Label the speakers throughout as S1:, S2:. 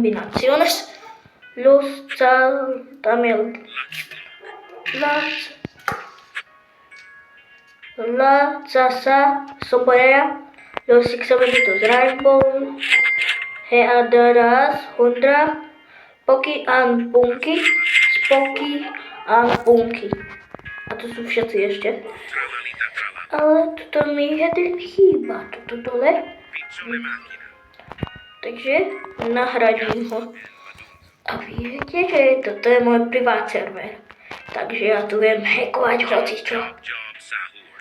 S1: combinaciones. También la salsa soporera, los exámenes rainbow, headaras, hundra, Poky and Punky, Spoky and Punky. A to sú všetci ešte.
S2: Tralalita tralala.
S1: Ale tuto mi jeden chýba, toto dole.
S2: Pizzole macchina.
S1: Takže nahradím ho. A viete, že toto je môj privát server. Takže ja tu viem hackovať hocičo.
S2: Job sahur.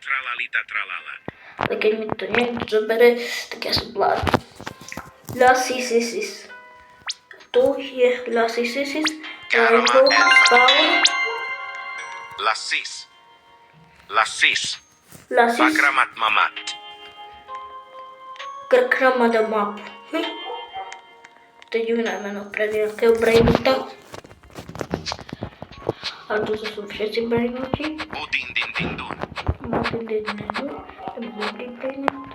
S2: Tralalita tralala.
S1: Ale keď mi to niekto zobere, tak ja som blázon. Lasisis. Tu je Lasisis. Rainbow Spawn.
S2: Lassis. Lassis.
S1: Lasis.
S2: Bakramat mamat.
S1: Krkramada mapu. To je divné meno pre nejakého brainota. A tu sú všetci brainoti.
S2: Udin din din dun.
S1: Máte jednu. Ten dobrý brainot.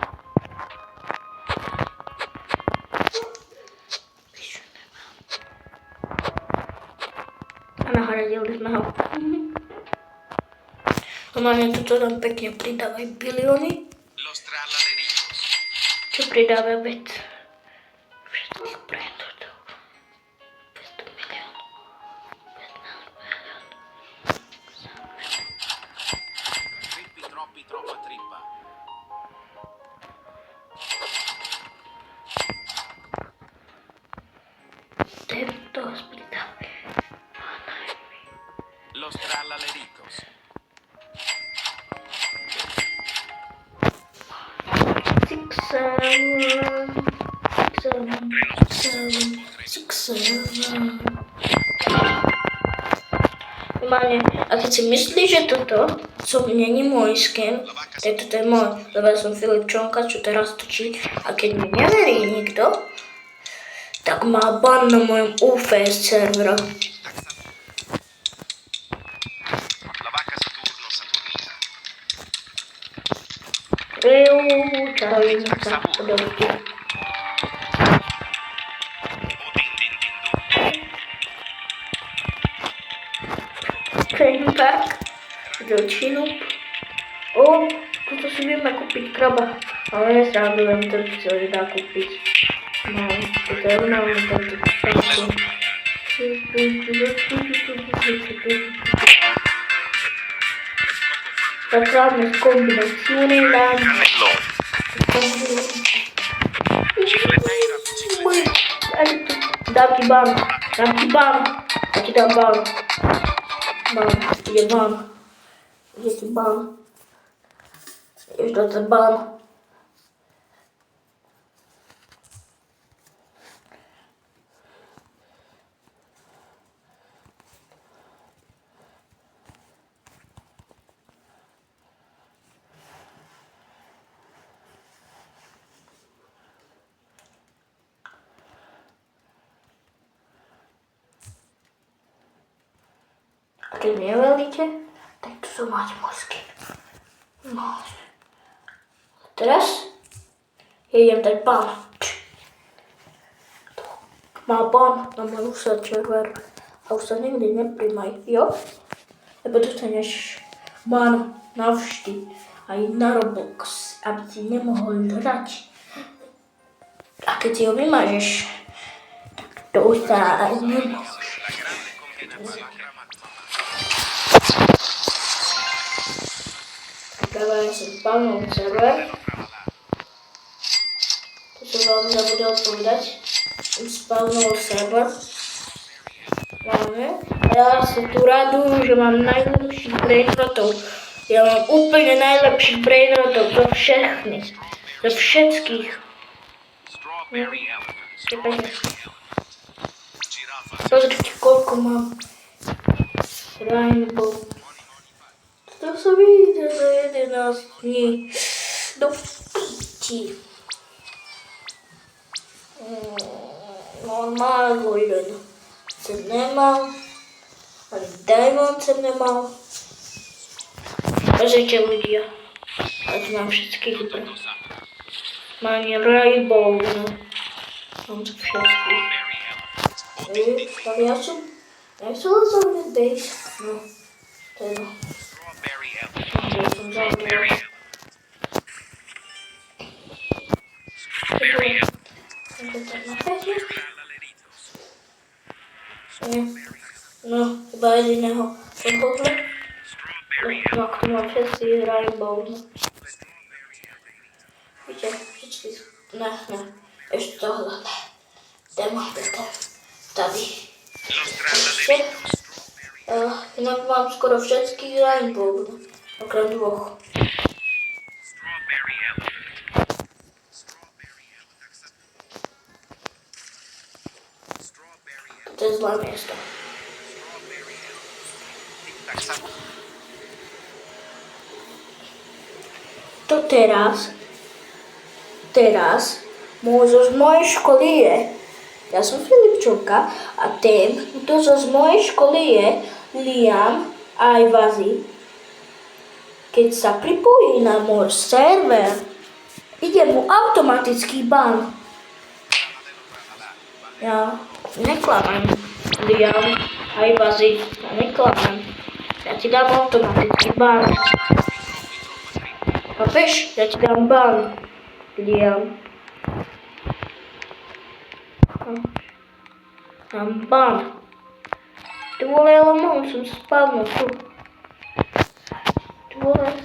S1: A nahradili sme ho. Normálne toto tam pekne pridávajú bilióny.
S2: Los tralaleritos.
S1: Čo pridáva vec? Všetkých brandov. 500 miliónov. 15 miliónov.
S2: Trippi troppi troppa trippa.
S1: Tento pridáva.
S2: Los tralaleritos.
S1: Normálne, a keď si myslíš, že toto není môj skin, tak toto je môj, lebo ja som Filip Čonka, čo teraz točí. A keď mi neverí nikto, tak má ban na mojom UFS servera.
S2: La vacca Saturno Saturnita.
S1: Čarovnica, podobky.
S2: Udin din din dun.
S1: Training pack, delčinu. O, tuto si vieme kúpiť kraba, ale nesrádujem to, čo sa dá kúpiť. No, toto je normálne tento šťastný. Sacrame combinazione la
S2: Cannelloni. Cicleteira bicicletta.
S1: dám ti ban. Ja ti dám ban. Ide ti ban. Ideš do ten ban. A keď nevelíte, tak tu som máte môj skin. No. Teraz ja idem dať ban. Má ban na môj server a už sa nikdy neprimaj, jo? Lebo dostaneš ban navždy aj na Roblox, aby si nemohol hrať. A keď si ho vymažeš, tak to už sa nemôžeš. Práve ja som spavnul server. To som vám zabudol povedať. Som spavnul server. Máme. A ja sa tu radujem, že mám najlepších brainrotov. Ja mám úplne najlepších brainrotov zo všetkých. Zo všetkých.
S2: Strawberry elephant.
S1: Pozrite, koľko mám. Rainbow. To sa vidí za 11 dní. Do píči. Normálne jeden som nemal. Ani diamond som nemal. Pozrite ľudia. A tu mám všetkých dobré. Mám ani rainbow. Mám to všetkých. Ale ja som len base. No. To je no.
S2: Strawberry elephant.
S1: Ja som zaujel. No, iba jediného som pochol. No, ak tu mám všetci rainbow. Víte, všetci. Ne. Ešte tohle. Demon Peter. Tady. Ešte. Inak mám skoro všetky rainbow. Okrem dvoch.
S2: Strawberry elephant.
S1: To je zlé miesto.
S2: Tak sa
S1: To teraz môžu z mojej školy je. Ja som Filipčonka a ten, kto z mojej školy je Liam Ajvazi. Keď sa pripojí na môj server, ide mu automatický ban. Ja neklamem, Liam Ajvazi, ja neklamem. Ja ti dám automatický ban. Chápeš? Ja ti dám ban, Liam. Dám ban. Ty vole, ale mohol som spavnúť tu. Ty vole.